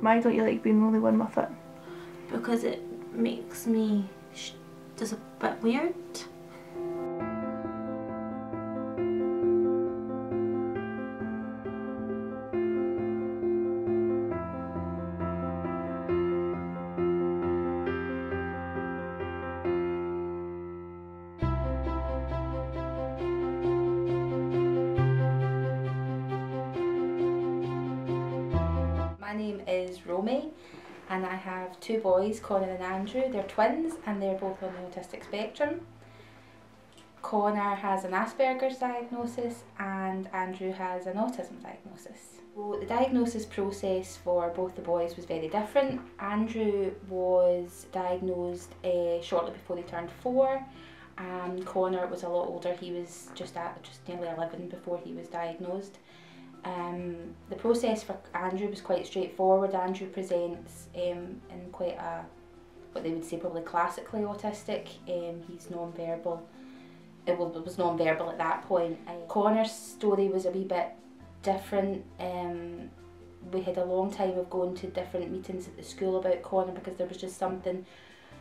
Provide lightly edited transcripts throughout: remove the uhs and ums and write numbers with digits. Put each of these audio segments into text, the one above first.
Why don't you like being the only one with it? Because it makes me just a bit weird. My name is Romy and I have two boys, Connor and Andrew. They're twins and they're both on the autistic spectrum. Connor has an Asperger's diagnosis and Andrew has an autism diagnosis. So the diagnosis process for both the boys was very different. Andrew was diagnosed shortly before they turned 4. Connor was a lot older. He was just nearly 11 before he was diagnosed. The process for Andrew was quite straightforward. Andrew presents in quite a, what they would say probably classically autistic. He's non-verbal. It was non-verbal at that point. Connor's story was a wee bit different. We had a long time of going to different meetings at the school about Connor because there was just something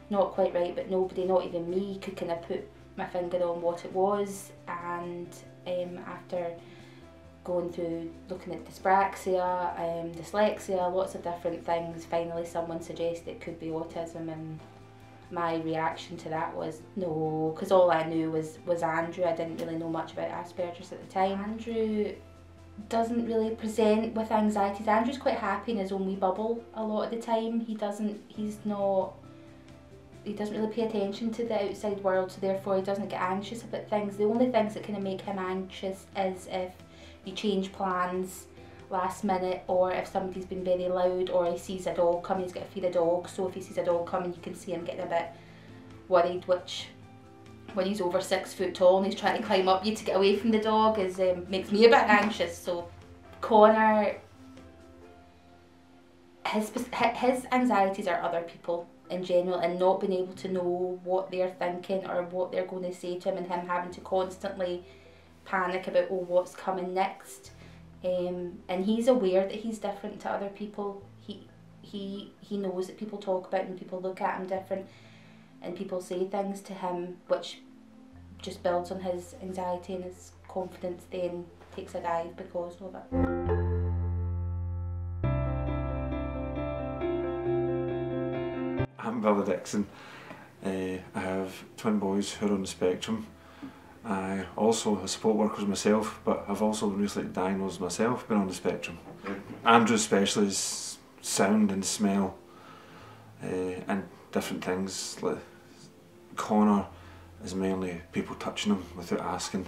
not quite right, but nobody, not even me, could kind of put my finger on what it was. And after going through looking at dyspraxia, dyslexia, lots of different things, finally someone suggested it could be autism, and my reaction to that was no, because all I knew was Andrew. I didn't really know much about Asperger's at the time. Andrew doesn't really present with anxieties. Andrew's quite happy in his own wee bubble a lot of the time. He doesn't really pay attention to the outside world, so therefore he doesn't get anxious about things. The only things that kind of make him anxious is if you change plans last minute, or if somebody's been very loud, or he sees a dog coming, he's got to feed a dog. So if he sees a dog coming, you can see him getting a bit worried, which when he's over 6 foot tall and he's trying to climb up you to get away from the dog makes me a bit anxious. So Connor, his anxieties are other people in general, and not being able to know what they're thinking or what they're going to say to him, and him having to constantly panic about, oh, what's coming next. And he's aware that he's different to other people. He knows that people talk about him, people look at him different, and people say things to him which just builds on his anxiety, and his confidence then takes a dive because of it. I'm Billy Dixon. I have twin boys who are on the spectrum. I also have support workers myself, but I've also recently diagnosed myself being on the spectrum. Andrew especially is sound and smell and different things. Like Connor is mainly people touching him without asking.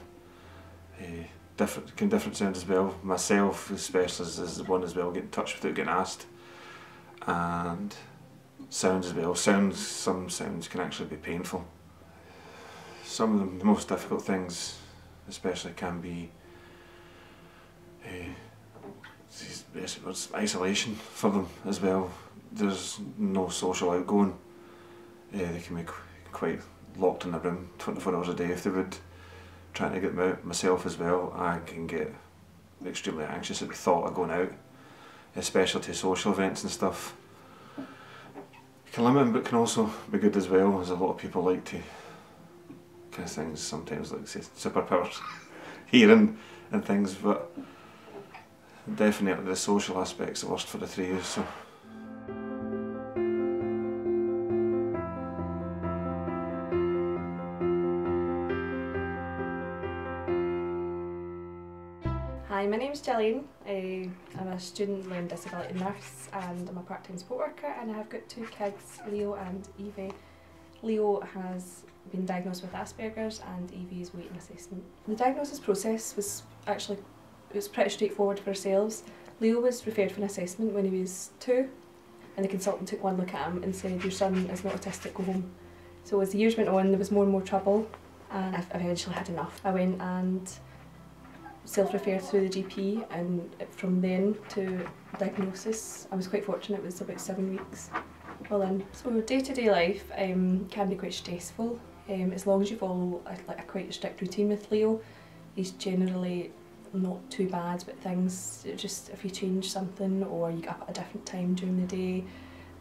Different sounds as well. Myself especially is the one as well, getting touched without getting asked. And sounds as well. Some sounds can actually be painful. Some of the most difficult things especially can be isolation for them as well. There's no social outgoing. They can be quite locked in a room 24 hours a day if they would. Trying to get them out. Myself as well, I can get extremely anxious at the thought of going out, especially to social events and stuff. It can limit them, but can also be good as well, as a lot of people like to kind of things sometimes, like say superpowers, hearing and things, but definitely the social aspect's the worst for the three of us. So. Hi, my name's Gillian. I'm a student learning disability nurse and I'm a part-time support worker, and I have got 2 kids, Leo and Evie. Leo has been diagnosed with Asperger's and Evie is waiting assessment. The diagnosis process was pretty straightforward for ourselves. Leo was referred for an assessment when he was 2, and the consultant took one look at him and said, "Your son is not autistic, go home." So as the years went on, there was more and more trouble, and I eventually had enough. I went and self-referred through the GP, and from then to diagnosis, I was quite fortunate. It was about 7 weeks. Well in. So day-to-day life can be quite stressful, as long as you follow a quite strict routine with Leo. He's generally not too bad, but things, just if you change something or you get up at a different time during the day,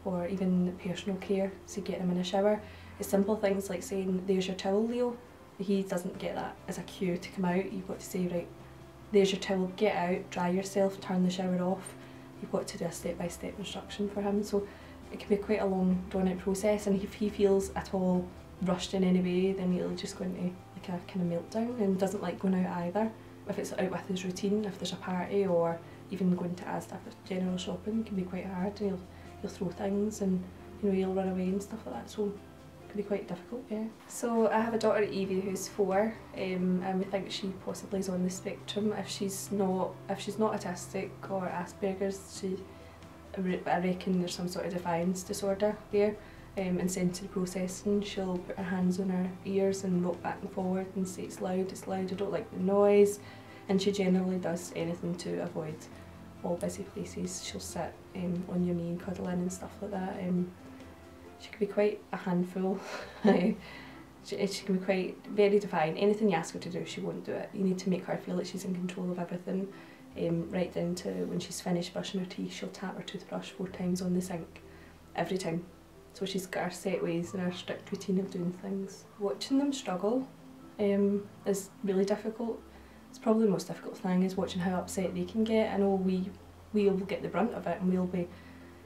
or even personal care, so getting him in a shower. It's simple things like saying, "There's your towel, Leo." He doesn't get that as a cue to come out. You've got to say, "Right, there's your towel, get out, dry yourself, turn the shower off." You've got to do a step-by-step instruction for him. So it can be quite a long, drawn-out process, and if he feels at all rushed in any way, then he'll just go into like a kind of meltdown and doesn't like going out either. If it's out with his routine, if there's a party or even going to Asda for general shopping, can be quite hard. And he'll throw things, and he'll run away and stuff like that. So it can be quite difficult, yeah. So I have a daughter, Evie, who's 4, and we think she possibly is on the spectrum. If she's not autistic or Asperger's, I reckon there's some sort of defiance disorder there. In sensory processing, she'll put her hands on her ears and rock back and forward and say, "It's loud, I don't like the noise." And she generally does anything to avoid all busy places. She'll sit on your knee and cuddle in and stuff like that. She can be quite a handful. She can be quite very defiant. Anything you ask her to do, she won't do it. You need to make her feel like she's in control of everything. Right down to when she's finished brushing her teeth, she'll tap her toothbrush 4 times on the sink, every time. So she's got her set ways and her strict routine of doing things. Watching them struggle is really difficult. It's probably the most difficult thing, is watching how upset they can get. I know we'll get the brunt of it, and we'll be,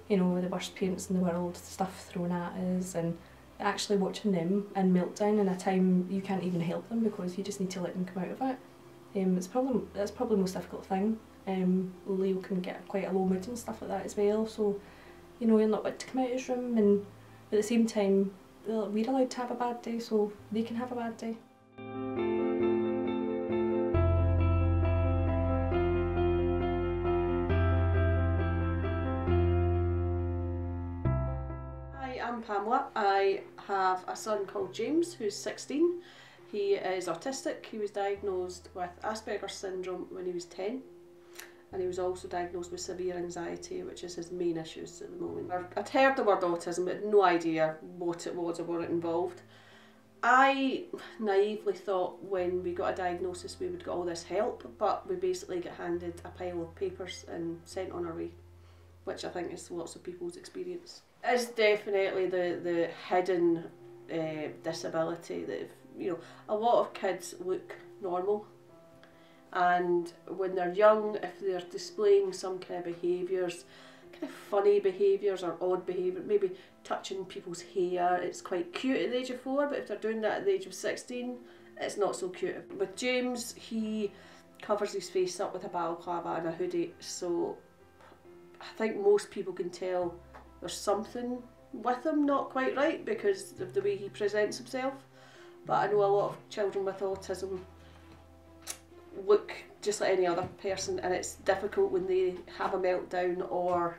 the worst parents in the world, stuff thrown at us, and actually watching them in meltdown in a time you can't even help them because you just need to let them come out of it. That's probably the most difficult thing. Leo can get quite a low mood and stuff like that as well, so he'll not want to come out of his room, and at the same time we're allowed to have a bad day, so they can have a bad day. Hi, I'm Pamela. I have a son called James who's 16. He is autistic. He was diagnosed with Asperger's syndrome when he was 10. And he was also diagnosed with severe anxiety, which is his main issues at the moment. I'd heard the word autism, but had no idea what it was or what it involved. I naively thought when we got a diagnosis we would get all this help, but we basically get handed a pile of papers and sent on our way, which I think is lots of people's experience. It's definitely the hidden disability that, a lot of kids look normal. And when they're young, if they're displaying some kind of behaviours, kind of funny behaviours or odd behaviour, maybe touching people's hair, it's quite cute at the age of 4, but if they're doing that at the age of 16, it's not so cute. With James, he covers his face up with a balaclava and a hoodie, so I think most people can tell there's something with him not quite right because of the way he presents himself. But I know a lot of children with autism look just like any other person, and it's difficult when they have a meltdown or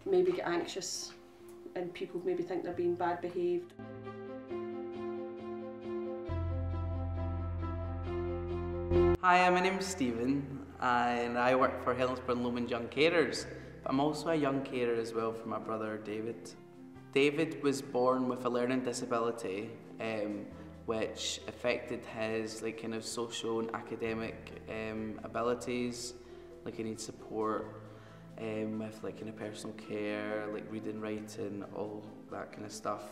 maybe get anxious and people maybe think they're being bad behaved. Hi, my name's Stephen and I work for Helensburgh and Lomond Young Carers, but I'm also a young carer as well for my brother David. David was born with a learning disability which affected his kind of social and academic abilities. He needs support with kind of personal care, reading, writing, all that kind of stuff.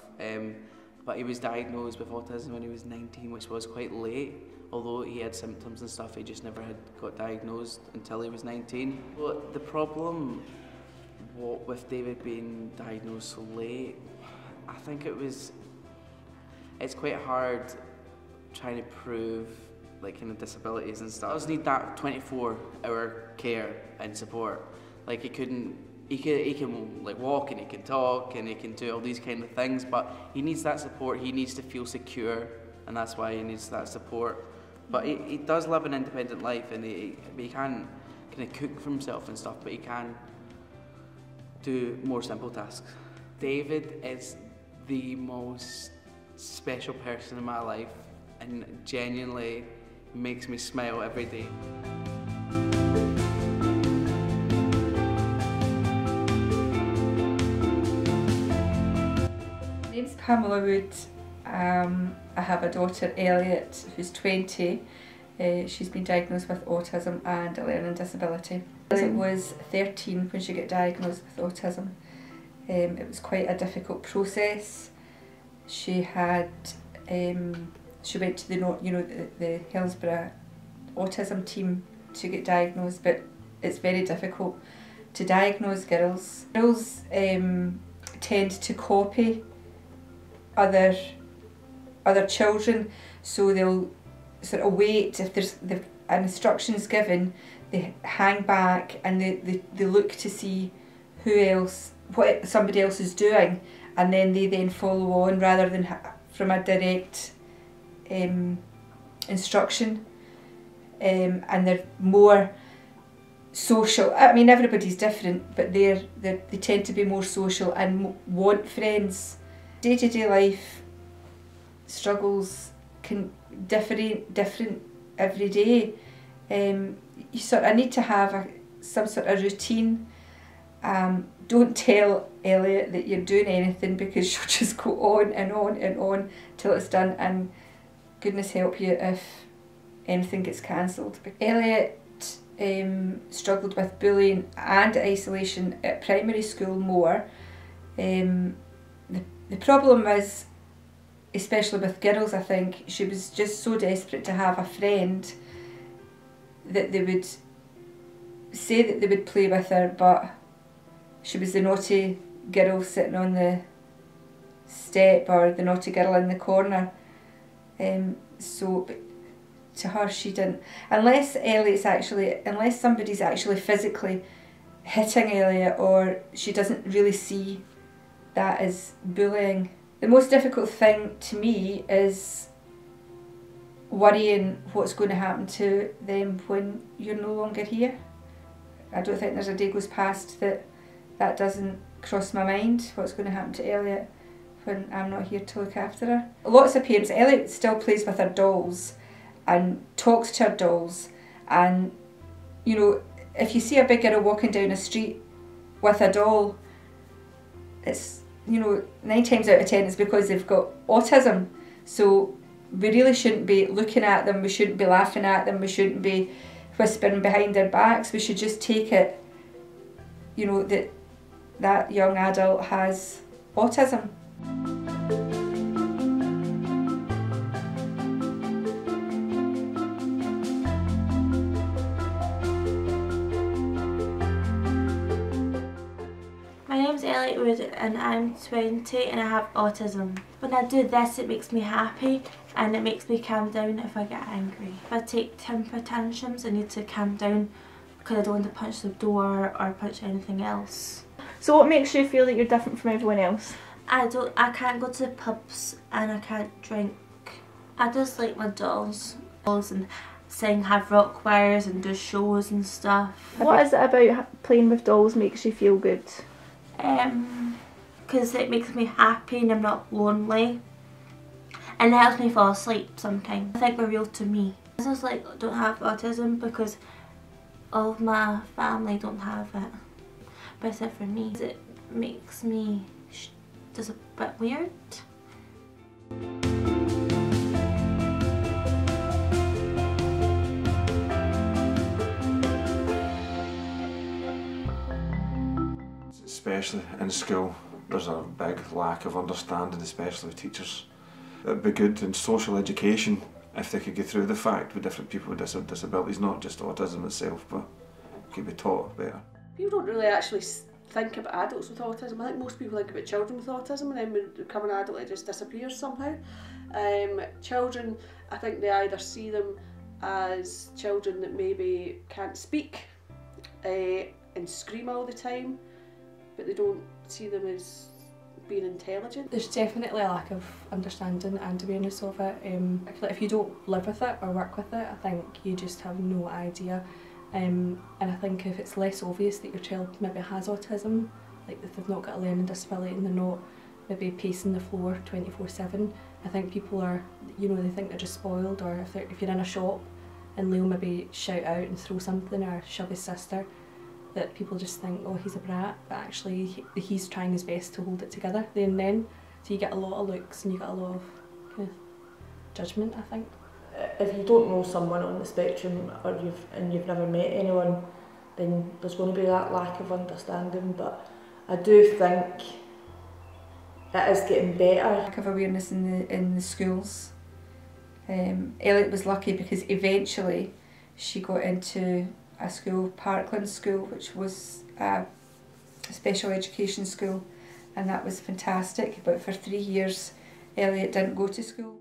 But he was diagnosed with autism when he was 19, which was quite late. Although he had symptoms and stuff, he just never had got diagnosed until he was 19. But the problem with David being diagnosed so late, I think it's quite hard trying to prove kind of disabilities and stuff. I just need that 24-hour care and support. He can walk and he can talk and he can do all these kind of things, but he needs that support. He needs to feel secure, and that's why he needs that support. But he does live an independent life, and he can kind of cook for himself and stuff, but he can do more simple tasks. David is the most special person in my life and genuinely makes me smile every day. My name's Pamela Wood. I have a daughter, Elliot, who's 20, She's been diagnosed with autism and a learning disability. She was 13 when she got diagnosed with autism. It was quite a difficult process. She had, she went to the Hillsborough autism team to get diagnosed, but it's very difficult to diagnose girls. Girls tend to copy other children, so they'll sort of wait. If there's an instruction's given, they hang back and they look to see what somebody else is doing, and then they then follow on rather than from a direct instruction. And they're more social. I mean, everybody's different, but they tend to be more social and want friends. Day-to-day life struggles can different every day. I need to have some sort of routine. Don't tell Elliot that you're doing anything, because she'll just go on and on and on till it's done, and goodness help you if anything gets cancelled. Elliot struggled with bullying and isolation at primary school more. The problem is, especially with girls, I think, she was just so desperate to have a friend that they would say that they would play with her, but she was the naughty girl sitting on the step, or the naughty girl in the corner. But to her, she didn't. Unless somebody's actually physically hitting Elliot, or she doesn't really see that as bullying. The most difficult thing to me is worrying what's going to happen to them when you're no longer here. I don't think there's a day goes past that doesn't cross my mind, what's going to happen to Elliot when I'm not here to look after her. Lots of parents, Elliot still plays with her dolls and talks to her dolls, and if you see a big girl walking down a street with a doll, it's 9 times out of 10 it's because they've got autism. So we really shouldn't be looking at them, we shouldn't be laughing at them, we shouldn't be whispering behind their backs. We should just take it, that young adult has autism. My name's Elliot Wood and I'm 20 and I have autism. When I do this, it makes me happy and it makes me calm down if I get angry. If I take temper tantrums, I need to calm down because I don't want to punch the door or punch anything else. So what makes you feel that you're different from everyone else? I can't go to pubs and I can't drink. I just like my dolls and have rock choirs and do shows and stuff. What is it about playing with dolls makes you feel good? Because it makes me happy and I'm not lonely, and it helps me fall asleep sometimes. I think they're real to me. I just don't have autism because all of my family don't have it, but except for me. It makes me just a bit weird. Especially in school, there's a big lack of understanding, especially with teachers. It'd be good in social education if they could get through the fact with different people with disabilities, not just autism itself, but could be taught better. People don't really actually think about adults with autism. I think most people think about children with autism, and then when they become an adult it just disappears somehow. Children, I think they either see them as children that maybe can't speak and scream all the time, but they don't see them as being intelligent. There's definitely a lack of understanding and awareness of it. I feel like if you don't live with it or work with it, I think you just have no idea. And I think if it's less obvious that your child maybe has autism, like if they've not got a learning disability and they're not maybe pacing the floor 24/7, I think people are, they think they're just spoiled, or if you're in a shop and Leo maybe shout out and throw something or shove his sister, that people just think, oh, he's a brat, but actually he's trying his best to hold it together then. So you get a lot of looks and you get a lot of kind of judgment, I think. if you don't know someone on the spectrum or you've never met anyone, then there's going to be that lack of understanding. But I do think it is getting better. Lack of awareness in the schools. Elliot was lucky because eventually she got into a school, Parkland School, which was a special education school, and that was fantastic. But for 3 years Elliot didn't go to school.